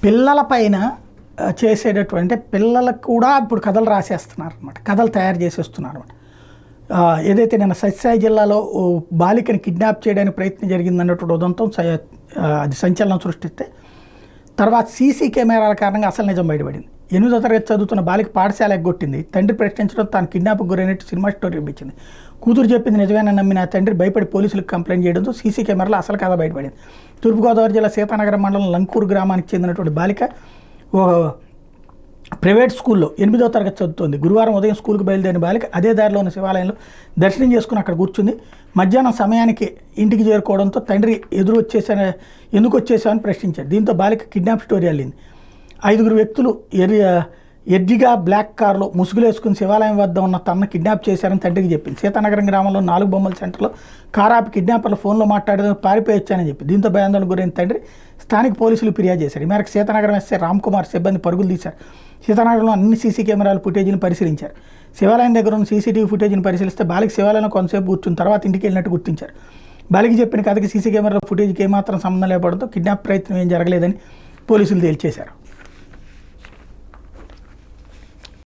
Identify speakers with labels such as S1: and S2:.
S1: పిల్లల పైన చేసేటటువంటి పిల్లలకు కూడా ఇప్పుడు కథలు రాసేస్తున్నారు అనమాట, కథలు తయారు చేసేస్తున్నారు అనమాట. ఏదైతే నిన్న సత్యసాయి జిల్లాలో బాలికని కిడ్నాప్ చేయడానికి ప్రయత్నం జరిగిందన్నటువంటి ఉదంతం అది సంచలనం సృష్టిస్తే తర్వాత సీసీ కెమెరాల కారణంగా అసలు నిజం బయటపడింది. 8వ తరగతి చదువుతున్న బాలిక పాఠశాల ఎగ్గొట్టింది. తండ్రి ప్రశ్నించడం తాను కిడ్నాప్కు గురైనట్టు సినిమా స్టోరీ ఇప్పించింది. కూతురు చెప్పింది నిజమేనని నమ్మిన తండ్రి భయపడి పోలీసులకు కంప్లైంట్ చేయడంతో సీసీ కెమెరాలో అసలు కథ బయటపడింది. తూర్పుగోదావరి జిల్లా సీతానగరం మండలం లంకూరు గ్రామానికి చెందినటువంటి బాలిక ప్రైవేట్ స్కూల్లో 8వ తరగతి చదువుతోంది. గురువారం ఉదయం స్కూల్కి బయలుదేరిన బాలిక అదే దారిలో ఉన్న శివాలయంలో దర్శనం చేసుకుని అక్కడ కూర్చుంది. మధ్యాహ్నం సమయానికి ఇంటికి చేరుకోవడంతో తండ్రి ఎందుకు వచ్చేసామని ప్రశ్నించాడు. దీంతో బాలిక కిడ్నాప్ స్టోరీ అల్లింది. 5 వ్యక్తులు ఎర్డిగా బ్లాక్ కారులో ముసుగులేసుకుని శివాలయం వద్ద ఉన్న తనను కిడ్నాప్ చేశారని తండ్రికి చెప్పింది. సీతానగరం గ్రామంలో 4 బొమ్మల సెంటర్లో కారాపి కిడ్నాపర్లు ఫోన్లో మాట్లాడేందుకు పారిపోయొచ్చానని చెప్పి దీంతో భయాందోళన గురైన తండ్రి స్థానిక పోలీసులు ఫిర్యాదు చేశారు. ఈ మేరకు సీతానగరం ఎస్ఐ రామ్కుమార్ సిబ్బంది పరుగులు తీశారు. సీతానగరంలో అన్ని సీసీ కెమెరాల ఫుటేజీని పరిశీలించారు. శివాలయం దగ్గర ఉన్న సీసీటీవీ ఫుటేజీని పరిశీలిస్తే బాలిక శివాలయంలో కొంతసేపు కూర్చున్న తర్వాత ఇంటికి వెళ్ళినట్టు గుర్తించారు. బాలిక చెప్పిన కథకి సీసీ కెమెరాల ఫుటేజీకి ఏమాత్రం సంబంధం లేకపోవడంతో కిడ్నాప్ ప్రయత్నం ఏం జరగలేదని పోలీసులు తేల్చేశారు.